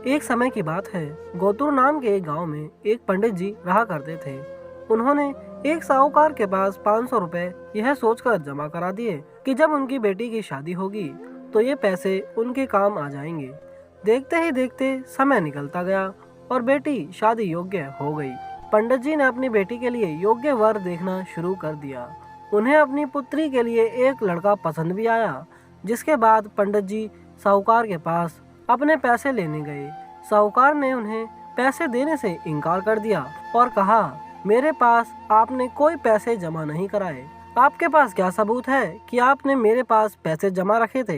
एक समय की बात है, गोतुर नाम के एक गांव में एक पंडित जी रहा करते थे। उन्होंने एक साहूकार के पास 500 रुपए यह सोचकर जमा करा दिए कि जब उनकी बेटी की शादी होगी तो ये पैसे उनके काम आ जाएंगे। देखते ही देखते समय निकलता गया और बेटी शादी योग्य हो गई। पंडित जी ने अपनी बेटी के लिए योग्य वर देखना शुरू कर दिया। उन्हें अपनी पुत्री के लिए एक लड़का पसंद भी आया। जिसके बाद पंडित जी साहूकार के पास अपने पैसे लेने गए। साहूकार ने उन्हें पैसे देने से इनकार कर दिया और कहा, मेरे पास आपने कोई पैसे जमा नहीं कराए। आपके पास क्या सबूत है कि आपने मेरे पास पैसे जमा रखे थे?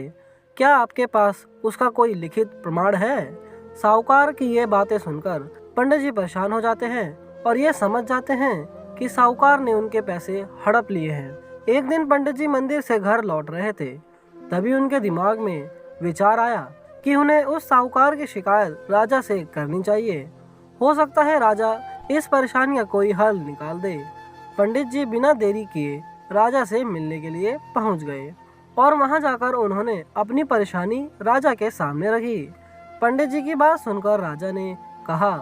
क्या आपके पास उसका कोई लिखित प्रमाण है? साहूकार की ये बातें सुनकर पंडित जी परेशान हो जाते हैं और ये समझ जाते हैं कि साहूकार ने उनके पैसे हड़प लिए हैं। एक दिन पंडित जी मंदिर से घर लौट रहे थे। तभी उनके दिमाग में विचार आया कि उन्हें उस साहूकार की शिकायत राजा से करनी चाहिए। हो सकता है राजा इस परेशानी का कोई हल निकाल दे। पंडित जी बिना देरी किए राजा से मिलने के लिए पहुंच गए और वहां जाकर उन्होंने अपनी परेशानी राजा के सामने रखी। पंडित जी की बात सुनकर राजा ने कहा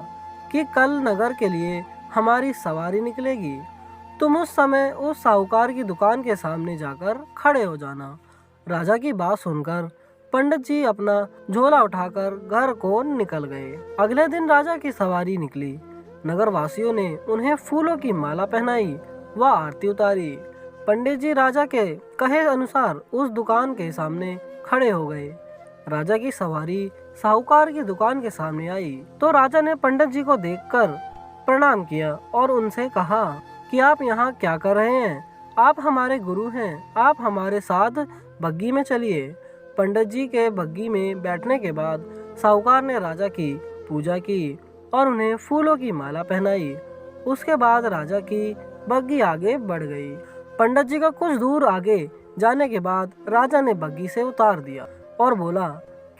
कि कल नगर के लिए हमारी सवारी निकलेगी। तुम उस समय उस साहूकार की दुकान के सामने जाकर खड़े हो जाना। राजा की बात सुनकर पंडित जी अपना झोला उठाकर घर को निकल गए। अगले दिन राजा की सवारी निकली। नगर वासियों ने उन्हें फूलों की माला पहनाई व आरती उतारी। पंडित जी राजा के कहे अनुसार उस दुकान के सामने खड़े हो गए। राजा की सवारी साहूकार की दुकान के सामने आई तो राजा ने पंडित जी को देखकर प्रणाम किया और उनसे कहा कि आप यहाँ क्या कर रहे हैं? आप हमारे गुरु हैं, आप हमारे साथ बग्गी में चलिए। पंडित जी के बग्गी में बैठने के बाद साहूकार ने राजा की पूजा की और उन्हें फूलों की माला पहनाई। उसके बाद राजा की बग्गी आगे बढ़ गई। पंडित जी का कुछ दूर आगे जाने के बाद राजा ने बग्गी से उतार दिया और बोला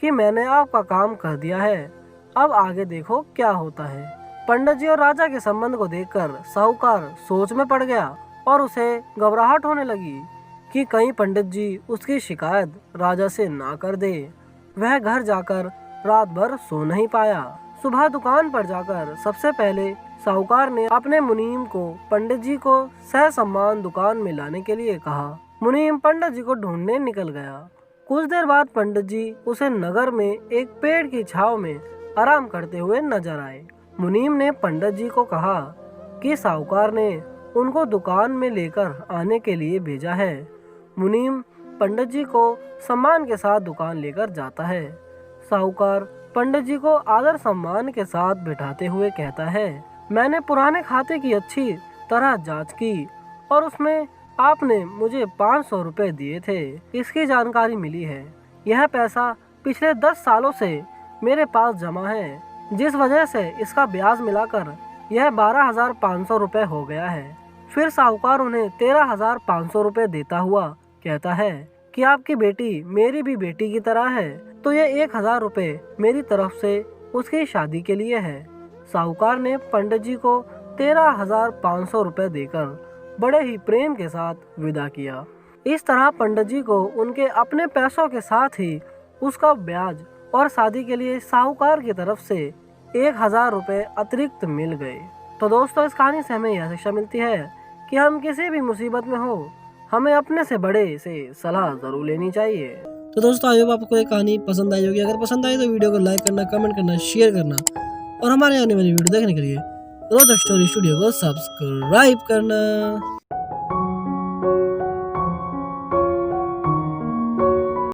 कि मैंने आपका काम कर दिया है, अब आगे देखो क्या होता है। पंडित जी और राजा के संबंध को देखकर साहूकार सोच में पड़ गया और उसे घबराहट होने लगी कि कहीं पंडित जी उसकी शिकायत राजा से ना कर दे। वह घर जाकर रात भर सो नहीं पाया। सुबह दुकान पर जाकर सबसे पहले साहूकार ने अपने मुनीम को पंडित जी को सह सम्मान दुकान में लाने के लिए कहा। मुनीम पंडित जी को ढूंढने निकल गया। कुछ देर बाद पंडित जी उसे नगर में एक पेड़ की छांव में आराम करते हुए नजर आए। मुनीम ने पंडित जी को कहा कि साहूकार ने उनको दुकान में लेकर आने के लिए भेजा है। मुनीम पंडित जी को सम्मान के साथ दुकान लेकर जाता है। साहूकार पंडित जी को आदर सम्मान के साथ बिठाते हुए कहता है, मैंने पुराने खाते की अच्छी तरह जांच की और उसमें आपने मुझे 500 रुपए दिए थे। इसकी जानकारी मिली है। यह पैसा पिछले 10 सालों से मेरे पास जमा है, जिस वजह से इसका ब्याज मिलाकर यह 12,500 रुपए हो गया है। फिर साहूकार उन्हें 13,500 रुपए देता हुआ कहता है कि आपकी बेटी मेरी भी बेटी की तरह है, तो ये 1,000 रुपए मेरी तरफ से उसकी शादी के लिए है। साहूकार ने पंडित जी को 13,500 रुपए देकर बड़े ही प्रेम के साथ विदा किया। इस तरह पंडित जी को उनके अपने पैसों के साथ ही उसका ब्याज और शादी के लिए साहूकार की तरफ से 1,000 रुपए अतिरिक्त मिल गए। तो दोस्तों, इस कहानी से हमें यह शिक्षा मिलती है कि हम किसी भी मुसीबत में हो, हमें अपने से बड़े से सलाह जरूर लेनी चाहिए। तो दोस्तों, आई होप आपको ये कहानी पसंद आई होगी। अगर पसंद आई तो वीडियो को लाइक करना, कमेंट करना, शेयर करना और हमारे आने वाली वीडियो देखने के लिए रोज स्टोरी स्टूडियो को सब्सक्राइब करना।